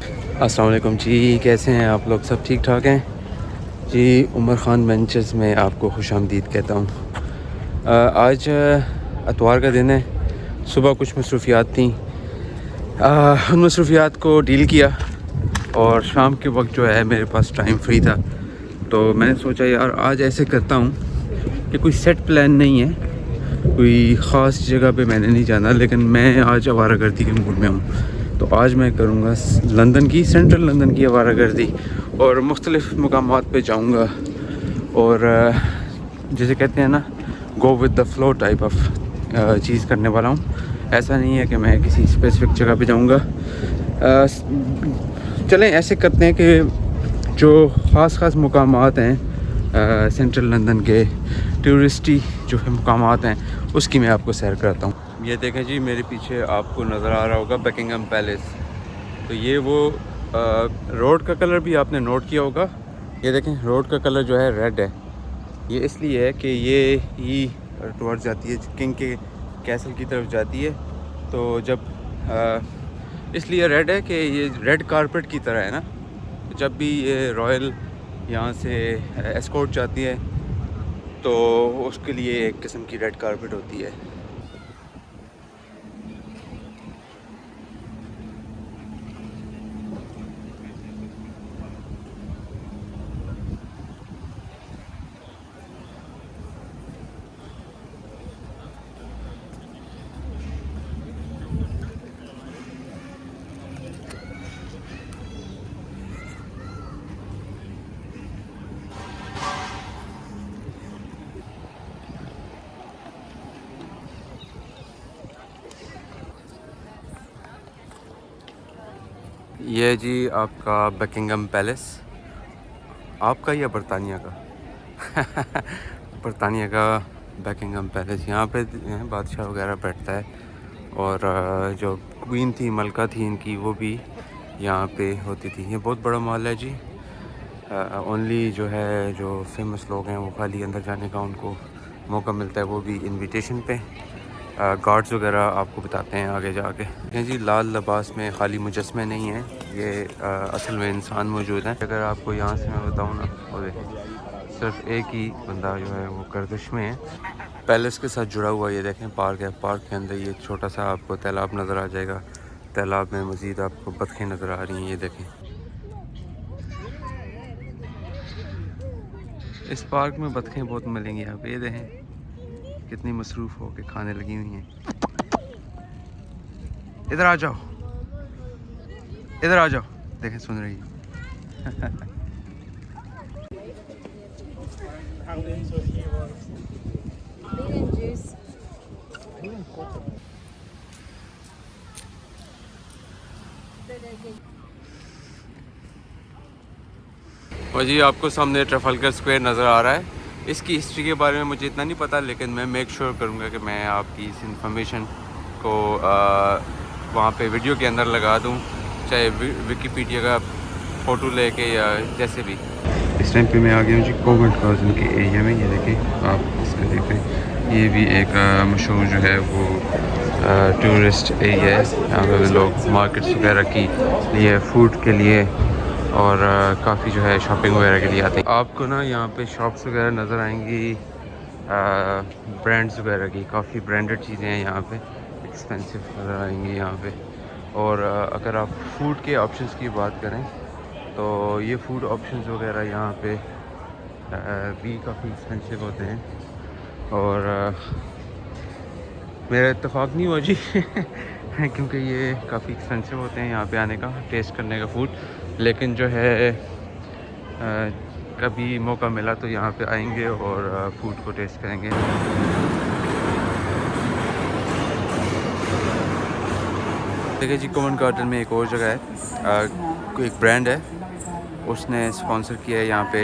अस्सलाम वालेकुम जी, कैसे हैं आप लोग? सब ठीक ठाक हैं जी। उमर ख़ान वेंचर्स में आपको खुशामदीद कहता हूँ। आज इतवार का दिन है। सुबह कुछ मसरूफ़ियात थी, उन मसरूफ़ियात को डील किया और शाम के वक्त जो है मेरे पास टाइम फ्री था, तो मैंने सोचा यार आज ऐसे करता हूँ कि कोई सेट प्लान नहीं है, कोई ख़ास जगह पे मैंने नहीं जाना, लेकिन मैं आज आवारागर्दी के मूड में हूँ। तो आज मैं करूँगा लंदन की, सेंट्रल लंदन की आवारागर्दी और मुख्तलिफ़ मकामात पे जाऊँगा और जैसे कहते हैं ना, go with the flow type of चीज़ करने वाला हूँ। ऐसा नहीं है कि मैं किसी स्पेसिफिक जगह पे जाऊँगा। चलें ऐसे करते हैं कि जो ख़ास मकामात हैं सेंट्रल लंदन के, टूरिस्टी जो है मकामात हैं, उसकी मैं आपको सैर कराता हूँ। ये देखें जी, मेरे पीछे आपको नज़र आ रहा होगा बकिंगम पैलेस। तो ये वो रोड का कलर भी आपने नोट किया होगा। ये देखें, रोड का कलर जो है रेड है। ये इसलिए है कि ये ही टुवर्ड्स जाती है, किंग के कैसल की तरफ जाती है। तो जब इसलिए रेड है कि ये रेड कारपेट की तरह है ना। तो जब भी ये रॉयल यहाँ से एस्कॉर्ट जाती है तो उसके लिए एक किस्म की रेड कारपेट होती है। ये जी आपका बकिंगम पैलेस, आपका या बरतानिया का? बरतानिया का बकिंगम पैलेस। यहाँ पे बादशाह वगैरह बैठता है और जो क्वीन थी, मलका थी इनकी, वो भी यहाँ पे होती थी। ये बहुत बड़ा मॉल है जी। ओनली जो है जो फेमस लोग हैं वो खाली अंदर जाने का उनको मौका मिलता है, वो भी इनविटेशन पे। गार्ड्स वगैरह आपको बताते हैं आगे जाके। ये जी लाल लिबास में खाली मुजस्मे नहीं हैं, ये असल में इंसान मौजूद हैं। अगर आपको यहाँ से मैं बताऊँ ना, और सिर्फ एक ही बंदा जो है वो गर्दिश में है। पैलेस के साथ जुड़ा हुआ ये देखें पार्क है। पार्क के अंदर ये छोटा सा आपको तालाब नज़र आ जाएगा। तालाब में मज़ीद आपको बतखें नज़र आ रही हैं। ये देखें, इस पार्क में बतखें बहुत मिलेंगी आप। ये देखें कितनी मसरूफ़ हो के खाने लगी हुई हैं। इधर आ जाओ, इधर आ जाओ, देखें सुन रही है। और जी आपको सामने ट्रफलगर स्क्वायर नज़र आ रहा है। इसकी हिस्ट्री के बारे में मुझे इतना नहीं पता, लेकिन मैं मेक श्योर करूँगा कि मैं आपकी इस इंफॉर्मेशन को वहाँ पे वीडियो के अंदर लगा दूँ, चाहे विकीपीडिया का फ़ोटो लेके या जैसे भी। इस टाइम पे मैं आ गया हूँ जी कोवेंट गार्डन के एरिया में। ये देखें आप, इसमें देख रहे हैं, ये भी एक मशहूर जो है वो टूरिस्ट एरिया है। यहाँ पे लोग मार्केट्स वगैरह की लिए, फूड के लिए और काफ़ी जो है शॉपिंग वगैरह के लिए आते हैं। आपको ना यहाँ पे शॉप्स वगैरह नज़र आएंगी, ब्रांड्स वगैरह की। काफ़ी ब्रांडेड चीज़ें हैं यहाँ पे, एक्सपेंसिव नज़र आएंगी यहाँ पे। और अगर आप फूड के ऑप्शंस की बात करें तो ये फूड ऑप्शंस वगैरह यहाँ पे भी काफ़ी एक्सपेंसिव होते हैं। और मेरा इत्तेफाक नहीं हुआ जी क्योंकि ये काफ़ी एक्सपेंसिव होते हैं यहाँ पे आने का, टेस्ट करने का फूड। लेकिन जो है कभी मौका मिला तो यहाँ पे आएंगे और फूड को टेस्ट करेंगे। देखिए जी, कोवेंट गार्डन में एक और जगह है, कोई एक ब्रांड है, उसने स्पॉन्सर किया है यहाँ पे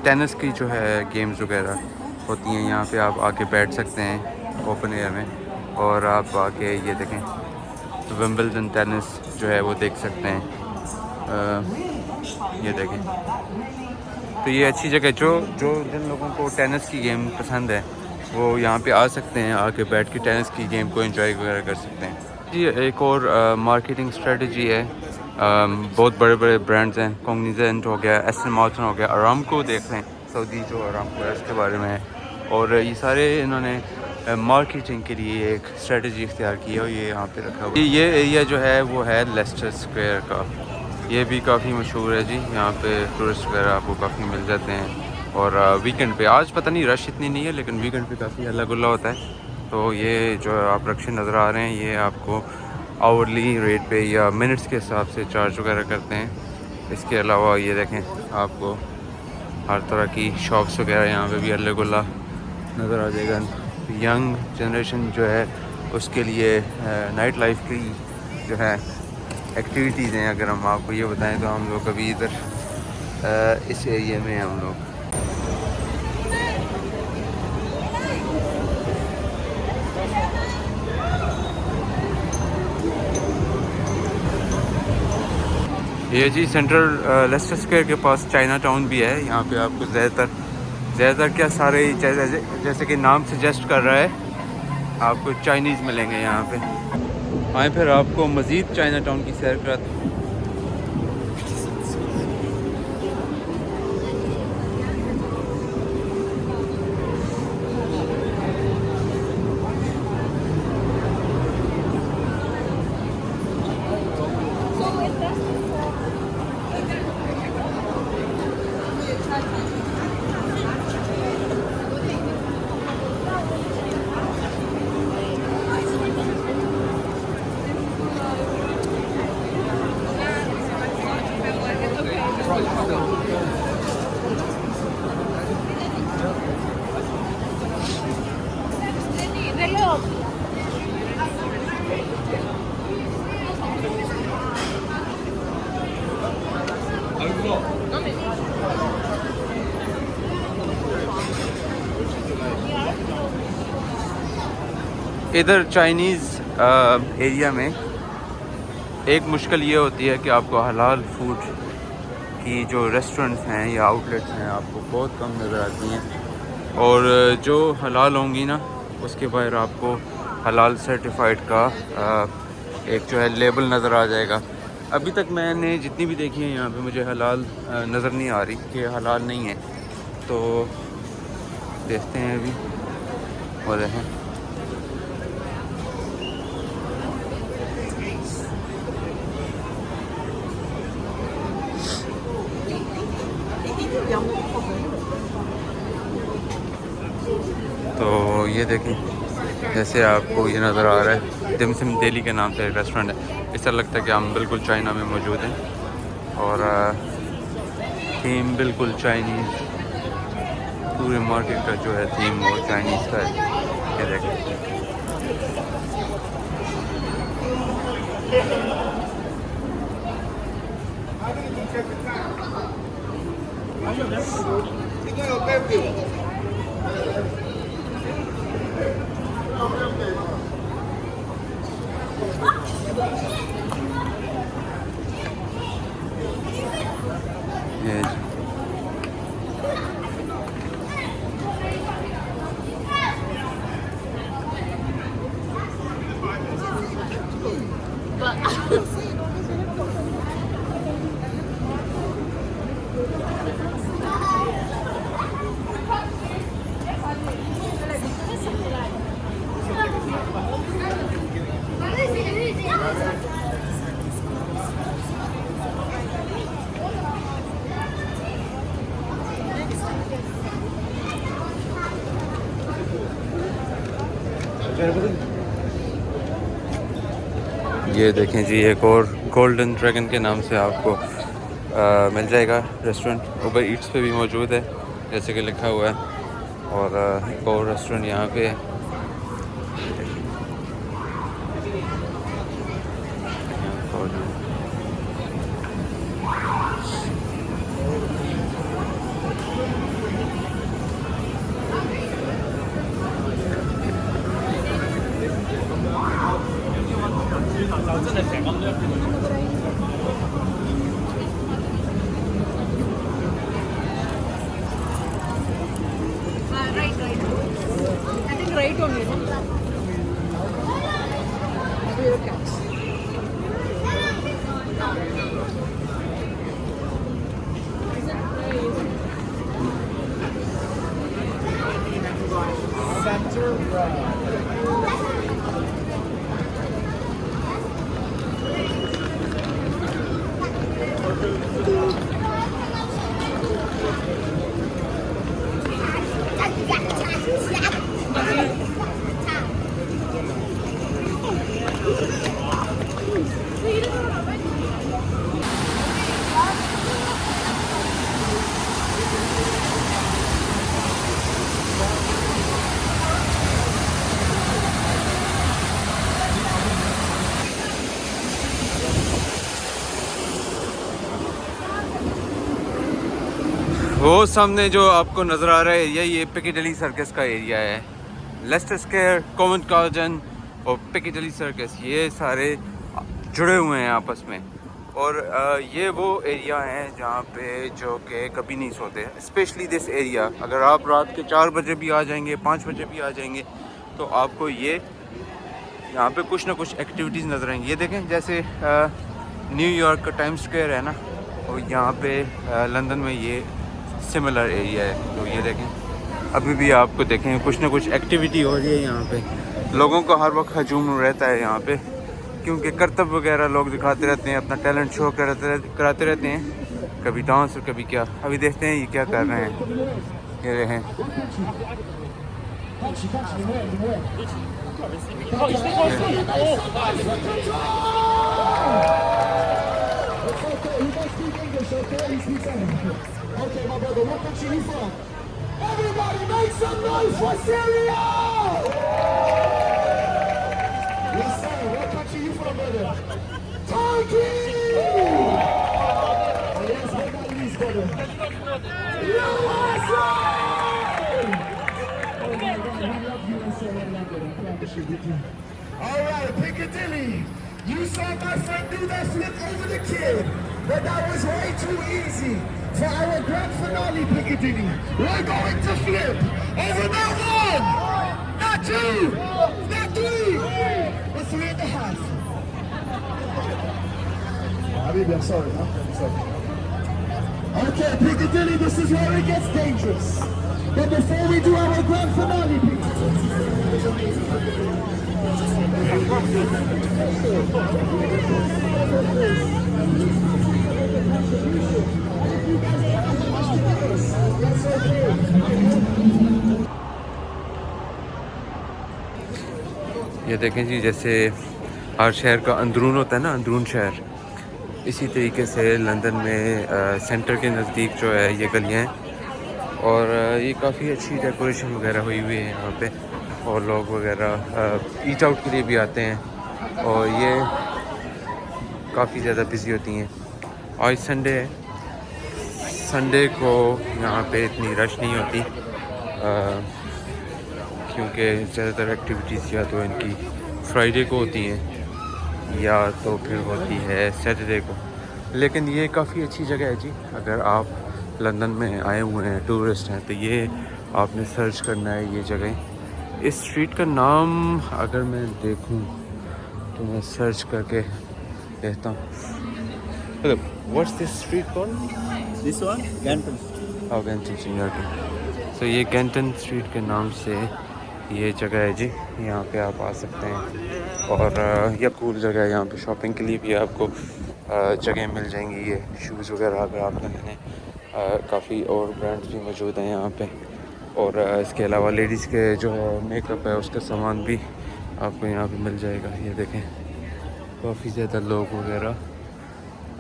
टेनिस की जो है गेम्स वगैरह होती हैं। यहाँ पे आप आके बैठ सकते हैं ओपन एयर में और आप आके ये देखें विंबलडन टेनिस जो है वो देख सकते हैं। ये देखें, तो ये अच्छी जगह, जो जिन लोगों को टेनिस की गेम पसंद है वो यहाँ पे आ सकते हैं, आके बैठ के टेनिस की गेम को एंजॉय वगैरह कर सकते हैं जी। एक और मार्केटिंग स्ट्रेटजी है बहुत बड़े बड़े ब्रांड्स हैं, कॉग्निजेंट हो गया, एस्टन मार्टिन हो गया, अरामको देख लें, सऊदी जो अरामको है उसके बारे में है। और ये सारे इन्होंने मार्केटिंग के लिए एक स्ट्रेटजी इख्तियार की है और ये यहाँ पे रखा हुआ है। ये एरिया जो है वो है लेस्टर स्क्वायर का, ये भी काफ़ी मशहूर है जी। यहाँ पे टूरिस्ट वगैरह आपको काफ़ी मिल जाते हैं और वीकेंड पे, आज पता नहीं रश इतनी नहीं है लेकिन वीकेंड पे काफ़ी हल्ला गुल्ला होता है। तो ये जो आप रक्शे नज़र आ रहे हैं ये आपको आवरली रेट पे या मिनट्स के हिसाब से चार्ज वगैरह करते हैं। इसके अलावा ये देखें आपको हर तरह की शॉप्स वगैरह यहाँ पे भी हल्ला गुल्ला नज़र आ जाएगा। यंग जनरेशन जो है उसके लिए नाइट लाइफ की जो है एक्टिविटीज़ हैं, अगर हम आपको ये बताएं तो हम लोग कभी इधर इस एरिया में हम लोग ये जी सेंट्रल लेस्टर स्क्वायर के पास चाइना टाउन भी है। यहाँ पे आपको ज़्यादातर क्या सारे जैसे कि नाम सजेस्ट कर रहा है आपको चाइनीज़ मिलेंगे यहाँ पे। आए फिर आपको मज़ीद चाइना टाउन की सैर कराते हैं। इधर चाइनीज़ एरिया में एक मुश्किल ये होती है कि आपको हलाल फूड की जो रेस्टोरेंट्स हैं या आउटलेट्स हैं आपको बहुत कम नज़र आती हैं। और जो हलाल होंगी ना उसके बाहर आपको हलाल सर्टिफाइड का एक जो है लेबल नज़र आ जाएगा। अभी तक मैंने जितनी भी देखी है यहाँ पे मुझे हलाल नज़र नहीं आ रही कि हलाल नहीं है। तो देखते हैं अभी हो रहे हैं। तो ये देखें जैसे आपको ये नज़र आ रहा है दिमसिम दिल्ली के नाम से एक रेस्टोरेंट है। ऐसा लगता है कि हम बिल्कुल चाइना में मौजूद हैं और थीम बिल्कुल चाइनीज़, पूरे मार्केट का जो है थीम वो चाइनीज़ का है। ये देखें ये ये देखें जी एक और गोल्डन ड्रैगन के नाम से आपको मिल जाएगा रेस्टोरेंट। उबर ईट्स पे भी मौजूद है जैसे कि लिखा हुआ है। और एक और रेस्टोरेंट यहाँ पे है। Right only, no? For your cats. वो सामने जो आपको नज़र आ रहा है एरिया, ये पिccadilly सर्कस का एरिया है। लेस्टर स्क्वायर, कॉवेंट गार्डन और पिccadilly सर्कस, ये सारे जुड़े हुए हैं आपस में। और ये वो एरिया है जहाँ पे जो कि कभी नहीं सोते, स्पेशली दिस एरिया। अगर आप रात के 4 बजे भी आ जाएंगे, 5 बजे भी आ जाएंगे, तो आपको ये यहाँ पे कुछ ना कुछ एक्टिविटीज़ नज़र आएंगी। ये देखें, जैसे न्यूयॉर्क का टाइम स्क्वायर है ना, और यहाँ पे लंदन में ये सिमिलर एरिया है। तो ये देखें, अभी भी आपको देखें कुछ ना कुछ एक्टिविटी हो रही है यहाँ पे। लोगों का हर वक्त हजूम रहता है यहाँ पे, क्योंकि करतब वगैरह लोग दिखाते रहते हैं, अपना टैलेंट शो कराते रहते हैं, कभी डांस और कभी क्या। अभी देखते हैं ये क्या कर रहे हैं। ये देखें, Okay, my brother, what country you from? Everybody make some noise for Syria! Yes, sir. What country you from, brother? Turkey! Oh, yes, what about these, brother? USA! Oh, my God, we love USA and London. I promise you, we do. All right, Piccadilly. You saw my friend do that flip over the kid, but that was way too easy. For our grand finale, Piccadilly, we're going to flip over not one, not two, not three, but 3.5. Habibi, I'm sorry, huh? I'm sorry. Okay, Piccadilly, this is where it gets dangerous. But before we do our grand finale, ये देखें जी, जैसे हर शहर का अंदरून होता है ना, अंदरून शहर, इसी तरीके से लंदन में सेंटर के नज़दीक जो है ये गलियाँ हैं। और ये काफ़ी अच्छी डेकोरेशन वगैरह हुई हुई है यहाँ पे, और लोग वगैरह ईट आउट के लिए भी आते हैं, और ये काफ़ी ज़्यादा बिज़ी होती हैं। आज संडे है, संडे को यहाँ पे इतनी रश नहीं होती, क्योंकि ज़्यादातर एक्टिविटीज़ या तो इनकी फ्राइडे को होती हैं या तो फिर होती है सैटरडे को। लेकिन ये काफ़ी अच्छी जगह है जी। अगर आप लंदन में आए हुए हैं, टूरिस्ट हैं, तो ये आपने सर्च करना है ये जगह। इस स्ट्रीट का नाम अगर मैं देखूं तो मैं सर्च करके देखता हूँ। मतलब what's this street called? This one, Ganton. हाँ, गेंटन स्ट्रीट। तो ये गेंटन स्ट्रीट के नाम से ये जगह है जी, यहाँ पे आप आ सकते हैं। और यह कूल जगह है, यहाँ पे शॉपिंग के लिए भी आपको जगह मिल जाएंगी। ये शूज़ वगैरह अगर आपने लेने, काफ़ी और ब्रांड्स भी मौजूद हैं यहाँ पे। और इसके अलावा लेडीज़ के जो है मेकअप है, उसका सामान भी आपको यहाँ पे मिल जाएगा। ये देखें, काफ़ी ज़्यादा लोग वगैरह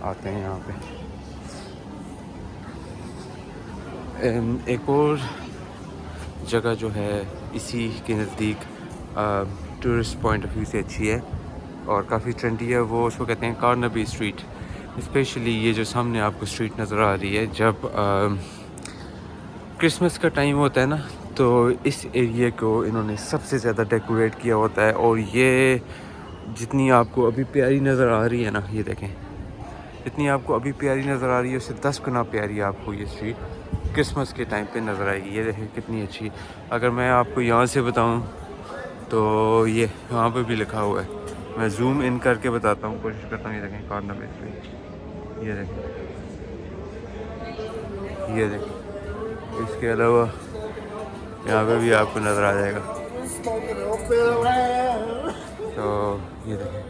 आते हैं यहाँ पे। एक और जगह जो है इसी के नज़दीक टूरिस्ट पॉइंट ऑफ व्यू से अच्छी है और काफ़ी ट्रेंडी है, वो उसको कहते हैं कार्नबी स्ट्रीट। स्पेशली ये जो सामने आपको स्ट्रीट नज़र आ रही है, जब क्रिसमस का टाइम होता है ना, तो इस एरिया को इन्होंने सबसे ज़्यादा डेकोरेट किया होता है। और ये जितनी आपको अभी प्यारी नज़र आ रही है ना, ये देखें, जितनी आपको अभी प्यारी नज़र आ रही है उससे 10 गुना प्यारी आपको ये स्ट्रीट क्रिसमस के टाइम पे नज़र आएगी। ये देखें कितनी अच्छी। अगर मैं आपको यहाँ से बताऊँ तो ये वहाँ पे भी लिखा हुआ है, मैं जूम इन करके बताता हूँ, कोशिश करता हूँ। ये देखें कार्नबी स्ट्रीट, ये देखें, ये देखें। इसके अलावा यहाँ पे भी आपको नज़र आ जाएगा। तो ये देखें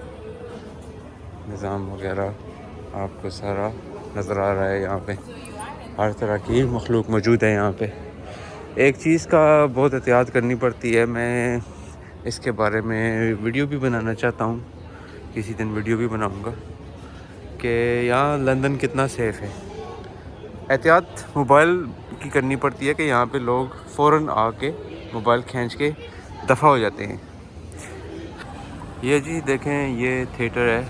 निज़ाम वगैरह आपको सारा नज़र आ रहा है। यहाँ पे हर तरह की मखलूक मौजूद है। यहाँ पे एक चीज़ का बहुत एहतियात करनी पड़ती है, मैं इसके बारे में वीडियो भी बनाना चाहता हूँ, किसी दिन वीडियो भी बनाऊँगा कि यहाँ लंदन कितना सेफ़ है। एहतियात मोबाइल की करनी पड़ती है कि यहाँ पे लोग फ़ौरन आके मोबाइल खींच के दफ़ा हो जाते हैं। ये जी देखें, ये थिएटर है,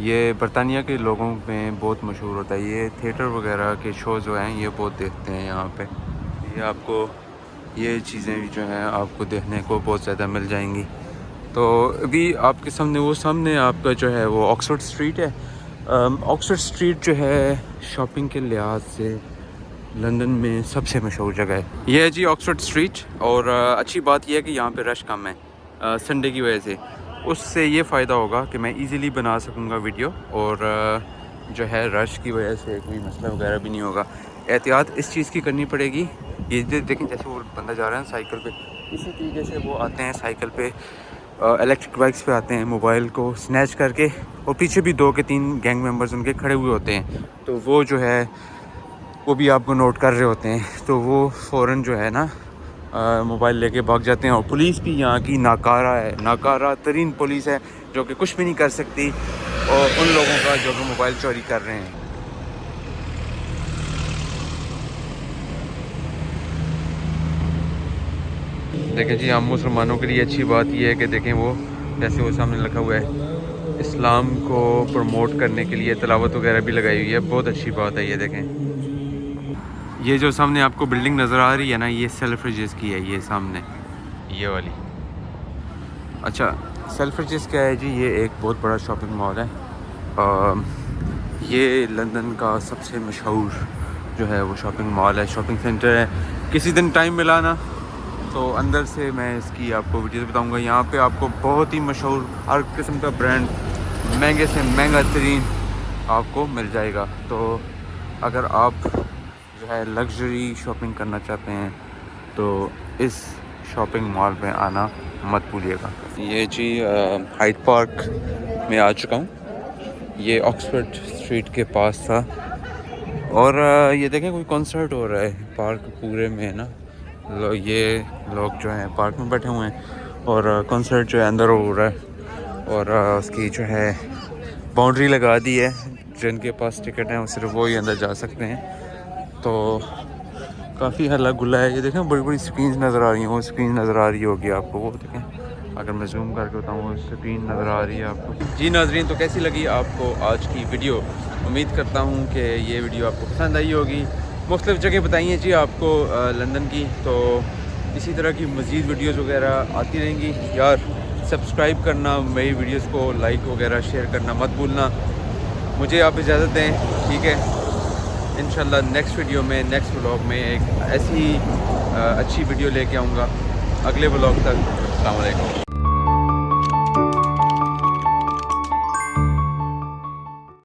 ये बरतानिया के लोगों में बहुत मशहूर होता है। ये थिएटर वगैरह के शो जो हैं ये बहुत देखते हैं यहाँ पे। ये आपको ये चीज़ें भी जो हैं आपको देखने को बहुत ज़्यादा मिल जाएंगी। तो अभी आपके सामने आपका जो है वो ऑक्सफोर्ड स्ट्रीट है। ऑक्सफोर्ड स्ट्रीट जो है शॉपिंग के लिहाज से लंदन में सबसे मशहूर जगह है। ये है जी ऑक्सफोर्ड स्ट्रीट। और अच्छी बात यह है कि यहाँ पे रश कम है संडे की वजह से। उससे ये फ़ायदा होगा कि मैं इजीली बना सकूँगा वीडियो, और जो है रश की वजह से कोई मसला वगैरह भी नहीं होगा। एहतियात इस चीज़ की करनी पड़ेगी। ये देखें जैसे वो बंदा जा रहा है साइकिल पे, इसी तरीके से वो आते हैं साइकिल पे, इलेक्ट्रिक बाइक्स पे आते हैं मोबाइल को स्नैच करके, और पीछे भी 2 के 3 गैंग मेंबर्स उनके खड़े हुए होते हैं। तो वो जो है वो भी आपको नोट कर रहे होते हैं, तो वो फ़ौरन जो है ना मोबाइल लेके भाग जाते हैं। और पुलिस भी यहाँ की नाकारा है, नाकारा तरीन पुलिस है, जो कि कुछ भी नहीं कर सकती और उन लोगों का जो कि मोबाइल चोरी कर रहे हैं। देखें जी, हम मुसलमानों के लिए अच्छी बात यह है कि देखें वो जैसे वो सामने लिखा हुआ है, इस्लाम को प्रमोट करने के लिए तिलावत वगैरह भी लगाई हुई है। बहुत अच्छी बात है। ये देखें, ये जो सामने आपको बिल्डिंग नज़र आ रही है ना, ये सेल्फ्रिजेस की है, ये सामने ये वाली। अच्छा, सेल्फ्रिजेस क्या है जी? ये एक बहुत बड़ा शॉपिंग मॉल है। ये लंदन का सबसे मशहूर जो है वो शॉपिंग मॉल है, शॉपिंग सेंटर है। किसी दिन टाइम मिला ना तो अंदर से मैं इसकी आपको वीडियोस बताऊंगा। यहाँ पे आपको बहुत ही मशहूर हर किस्म का ब्रांड महंगे से महंगा तरीन आपको मिल जाएगा। तो अगर आप जो है लग्जरी शॉपिंग करना चाहते हैं तो इस शॉपिंग मॉल में आना मत भूलिएगा। ये जी हाइड पार्क में आ चुका हूँ। ये ऑक्सफोर्ड स्ट्रीट के पास था। और ये देखें कोई कॉन्सर्ट हो रहा है पार्क पूरे में ना। ये लोग जो हैं पार्क में बैठे हुए हैं और कॉन्सर्ट जो है अंदर हो रहा है। और उसकी जो है बाउंड्री लगा दी है, जिनके पास टिकट है वो सिर्फ वो ही अंदर जा सकते हैं। तो काफ़ी हल्ला गुल्ला है। ये देखें बड़ी बड़ी स्क्रीन नज़र आ रही हैं, वो स्क्रीन नज़र आ रही होगी आपको, वो देखें अगर मैं जूम करके बताऊँ वो स्क्रीन नज़र आ रही है आपको। जी नाजरीन, तो कैसी लगी आपको आज की वीडियो? उम्मीद करता हूँ कि ये वीडियो आपको पसंद आई होगी। मुख्तलिफ़ जगह बताइए जी आपको लंदन की, तो इसी तरह की मज़ीद वीडियोस वगैरह आती रहेंगी। यार सब्सक्राइब करना, मेरी वीडियोस को लाइक वगैरह शेयर करना मत भूलना। मुझे आप इजाज़त दें, ठीक है? इंशाल्लाह नेक्स्ट वीडियो में, नेक्स्ट व्लॉग में एक ऐसी अच्छी वीडियो लेके आऊँगा। अगले व्लॉग तक अस्सलाम वालेकुम।